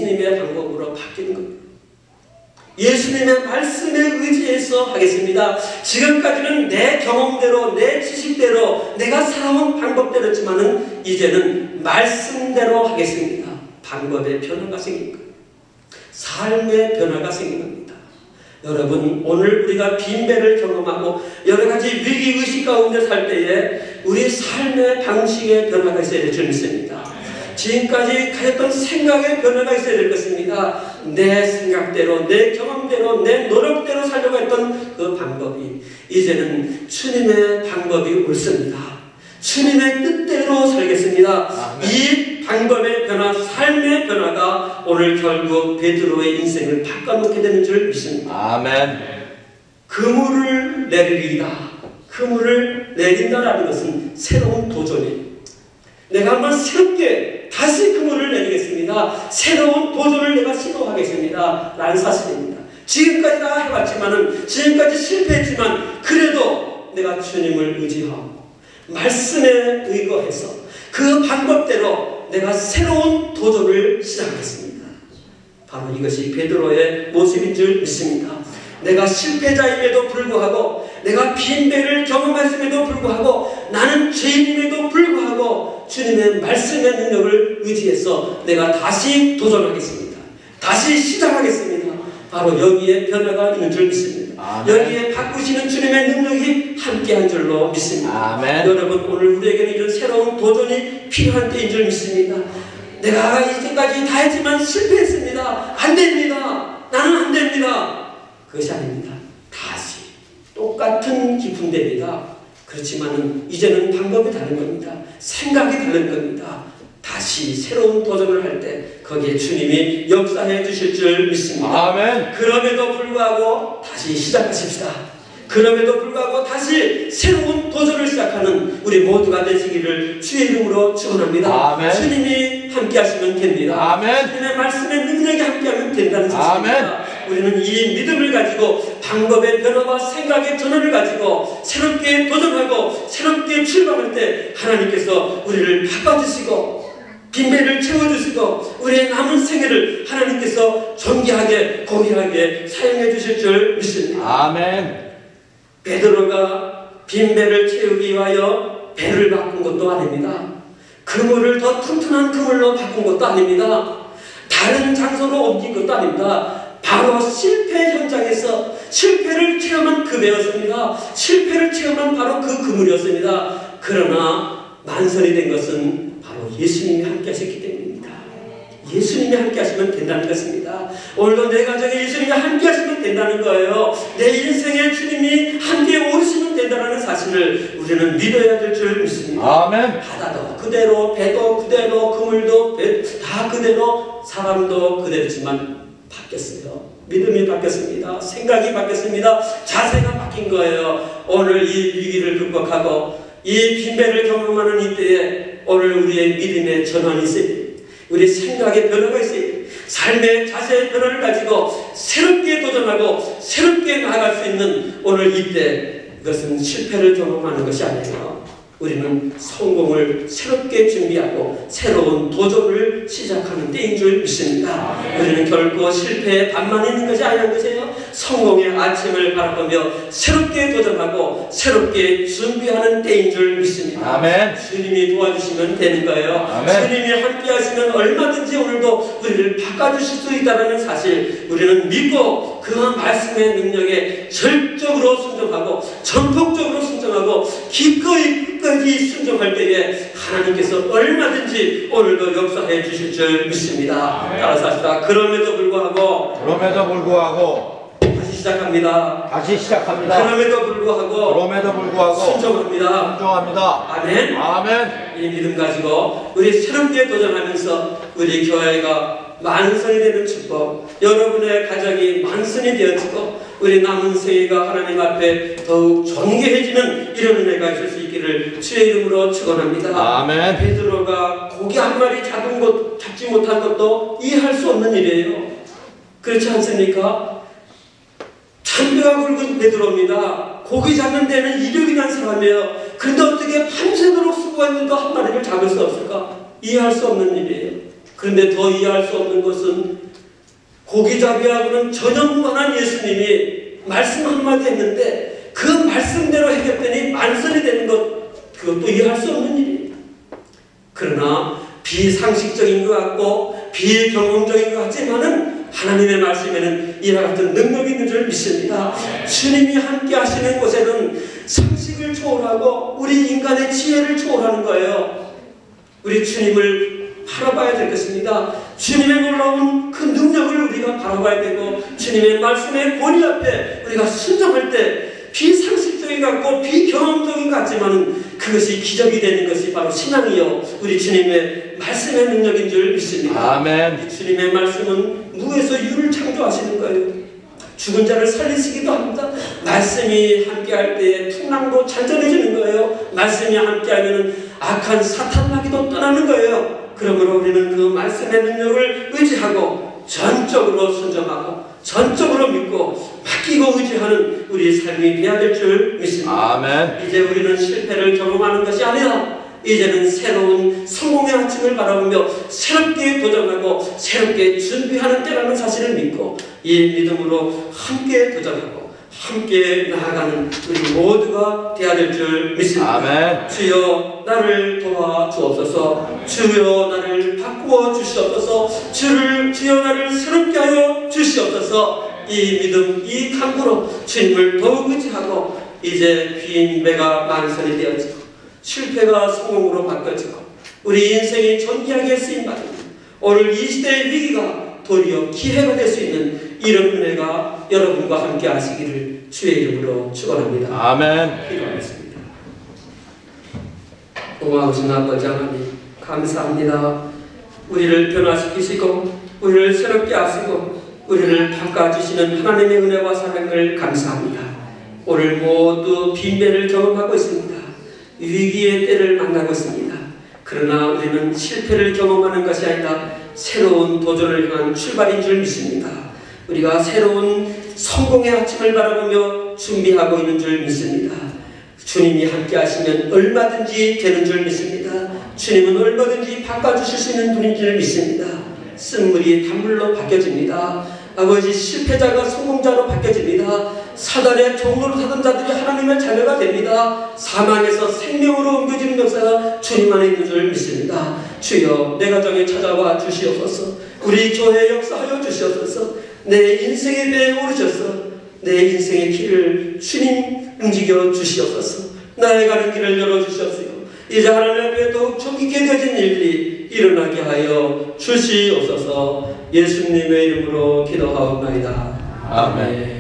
예수님의 방법으로 바뀌는 겁니다. 예수님의 말씀에 의지해서 하겠습니다. 지금까지는 내 경험대로, 내 지식대로, 내가 살아온 방법대로지만은 이제는 말씀대로 하겠습니다. 방법의 변화가 생긴 거예요. 삶의 변화가 생긴 겁니다. 여러분, 오늘 우리가 빈배를 경험하고 여러 가지 위기의식 가운데 살 때에 우리 삶의 방식의 변화가 있어야 될 줄 믿습니다. 지금까지 가졌던 생각의 변화가 있어야 될 것입니다. 내 생각대로, 내 경험대로, 내 노력대로 살려고 했던 그 방법이 이제는 주님의 방법이 옳습니다. 주님의 뜻대로 살겠습니다. 아멘. 이 방법의 변화, 삶의 변화가 오늘 결국 베드로의 인생을 바꿔놓게 되는 줄 믿습니다. 아멘. 그물을 내리리이다. 그물을 내린다라는 것은 새로운 도전이에요. 내가 한번 새롭게 다시 그물을 내리겠습니다. 새로운 도전을 내가 시도하겠습니다. 라는 사실입니다. 지금까지 다 해봤지만은, 지금까지 실패했지만, 그래도 내가 주님을 의지하고, 말씀에 의거해서 그 방법대로 내가 새로운 도전을 시작하겠습니다. 바로 이것이 베드로의 모습인 줄 믿습니다. 내가 실패자임에도 불구하고, 내가 빈배를 경험했음에도 불구하고, 나는 죄인임에도 불구하고 주님의 말씀의 능력을 의지해서 내가 다시 도전하겠습니다. 다시 시작하겠습니다. 바로 여기에 변화가 있는 줄 믿습니다. 아멘. 여기에 바꾸시는 주님의 능력이 함께한 줄로 믿습니다. 아멘. 여러분, 오늘 우리에게는 이런 새로운 도전이 필요한 때인 줄 믿습니다. 내가 이제까지 다 했지만 실패했습니다. 안 됩니다. 나는 안 됩니다. 그것이 아닙니다. 다시 똑같은 기쁨됩니다. 그렇지만 이제는 방법이 다른 겁니다. 생각이 다른 겁니다. 다시 새로운 도전을 할 때 거기에 주님이 역사해 주실 줄 믿습니다. 아멘. 그럼에도 불구하고 다시 시작하십시다. 그럼에도 불구하고 다시 새로운 도전을 시작하는 우리 모두가 되시기를 주의 이름으로 축원합니다. 아멘. 주님이 함께 하시면 됩니다. 아멘. 주님의 말씀의 능력이 함께하면 된다는 사실입니다. 우리는 이 믿음을 가지고 방법의 변화와 생각의 전환을 가지고 새롭게 도전하고 새롭게 출발할 때 하나님께서 우리를 바꿔주시고 빈배를 채워주시고 우리의 남은 생애를 하나님께서 존귀하게 고귀하게 사용해 주실 줄 믿습니다. 아멘. 베드로가 빈배를 채우기 위하여 배를 바꾼 것도 아닙니다. 그물을 더 튼튼한 그물로 바꾼 것도 아닙니다. 다른 장소로 옮긴 것도 아닙니다. 바로 실패 현장에서 실패를 체험한 그 배였습니다. 실패를 체험한 바로 그 그물이었습니다. 그러나 만선이 된 것은 바로 예수님이 함께 하셨기 때문입니다. 예수님이 함께 하시면 된다는 것입니다. 오늘도 내 가정에 예수님이 함께 하시면 된다는 거예요. 내 인생에 주님이 함께 오르시면 된다는 사실을 우리는 믿어야 될 줄 믿습니다. 아멘. 바다도 그대로, 배도 그대로, 그물도 다 그대로, 사람도 그대로지만 바뀌었어요. 믿음이 바뀌었습니다. 생각이 바뀌었습니다. 자세가 바뀐 거예요. 오늘 이 위기를 극복하고 이 빈배를 경험하는 이때에 오늘 우리의 믿음의 전환이 있어야 됩니다. 우리 생각의 변화가 있어야 됩니다. 삶의 자세의 변화를 가지고 새롭게 도전하고 새롭게 나아갈 수 있는 오늘 이때, 그것은 실패를 경험하는 것이 아니에요. 우리는 성공을 새롭게 준비하고 새로운 도전을 시작하는 때인 줄 믿습니다. 우리는 결코 실패의 반만 있는 것이 아니라는 것이에요. 성공의 아침을 바라보며 새롭게 도전하고 새롭게 준비하는 때인 줄 믿습니다. 아멘. 주님이 도와주시면 되는 거예요. 아멘. 주님이 함께 하시면 얼마든지 오늘도 우리를 바꿔주실 수 있다는 사실 우리는 믿고 그 말씀의 능력에 절적으로 순종하고 전폭적으로 순종하고 기꺼이 끝까지 순종할 때에 하나님께서 얼마든지 오늘도 역사해 주실 줄 믿습니다. 따라서 합시다. 그럼에도 불구하고 다시 시작합니다. 그럼에도 불구하고 순종합니다. 아멘. 아멘. 이 믿음 가지고 우리 새롭게 도전하면서 우리 교회가 만선이 되는 축복, 여러분의 가정이 만선이 되어지고 우리 남은 생애가 하나님 앞에 더욱 존귀해지는 이런 은혜가 있을 수 있기를 주의 이름으로 축원합니다. 아멘. 베드로가 고기 한 마리 잡지 못한 것도 이해할 수 없는 일이에요. 그렇지 않습니까? 잔뼈가 굵은 베드로입니다. 고기 잡는 데는 이력이 난 사람이에요. 그런데 어떻게 밤새도록 수고했는데도 한 마리를 잡을 수 없을까? 이해할 수 없는 일이에요. 그런데 더 이해할 수 없는 것은 고기잡이하고는 전혀 무관한 예수님이 말씀 한마디 했는데 그 말씀대로 해결되니 만선이 되는 것, 그것도 이해할 수 없는 일이에요. 그러나 비상식적인 것 같고 비경험적인 것 같지만은 하나님의 말씀에는 이와 같은 능력이 있는 줄 믿습니다. 주님이 함께 하시는 곳에는 상식을 초월하고 우리 인간의 지혜를 초월하는 거예요. 우리 주님을 바라봐야 될 것입니다. 주님의 놀라운 그 능력을 우리가 바라봐야 되고 주님의 말씀의 권위 앞에 우리가 순종할 때 비상식적인 것 같고 비경험적인 것 같지만 그것이 기적이 되는 것이 바로 신앙이요 우리 주님의 말씀의 능력인 줄 믿습니다. 아멘. 이 주님의 말씀은 무에서 유를 창조하시는 거예요. 죽은 자를 살리시기도 합니다. 말씀이 함께할 때에 풍랑도 잔잔해지는 거예요. 말씀이 함께하면 악한 사탄 마귀도 떠나는 거예요. 그러므로 우리는 그 말씀의 능력을 의지하고 전적으로 순종하고 전적으로 믿고 맡기고 의지하는 우리 삶이 되어야 될 줄 믿습니다. 아멘. 이제 우리는 실패를 경험하는 것이 아니라 이제는 새로운 성공의 아침을 바라보며 새롭게 도전하고 새롭게 준비하는 때라는 사실을 믿고 이 믿음으로 함께 도전하고 함께 나아가는 우리 모두가 되어야 될 줄 믿습니다. 아멘. 주여 나를 도와주옵소서. 주여 나를 바꾸어 주시옵소서. 주여 나를 새롭게 하여 주시옵소서. 이 믿음, 이 간구로 주님을 더욱 의지하고 이제 빈 배가 만선이 되어지고 실패가 성공으로 바뀌어지고 우리 인생이 존귀하게 쓰임받는 오늘 이 시대의 위기가 도리어 기회가 될 수 있는 이런 은혜가 여러분과 함께 하시기를 주의 이름으로 축원합니다. 아멘. 기도하겠습니다. 고마우신 아버지 하나님 감사합니다. 우리를 변화시키시고 우리를 새롭게 하시고 우리를 바꿔주시는 하나님의 은혜와 사랑을 감사합니다. 오늘 모두 빈배를 경험하고 있습니다. 위기의 때를 만나고 있습니다. 그러나 우리는 실패를 경험하는 것이 아니라 새로운 도전을 향한 출발인 줄 믿습니다. 우리가 새로운 성공의 아침을 바라보며 준비하고 있는 줄 믿습니다. 주님이 함께 하시면 얼마든지 되는 줄 믿습니다. 주님은 얼마든지 바꿔주실 수 있는 분인 줄 믿습니다. 쓴물이 단물로 바뀌어집니다. 아버지 실패자가 성공자로 바뀌어집니다. 사단의 종로로 사던 자들이 하나님의 자녀가 됩니다. 사망에서 생명으로 옮겨지는 역사가 주님 안에 있는 줄 믿습니다. 주여 내 가정에 찾아와 주시옵소서. 우리 교회에 역사하여 주시옵소서. 내 인생의 배에 오르셔서 내 인생의 길을 주님 움직여 주시옵소서. 나의 가는 길을 열어주시옵소서. 이제 하나님 앞에 더욱 정직하게 되어진 일들이 일어나게 하여 주시옵소서. 예수님의 이름으로 기도하옵나이다. 아멘.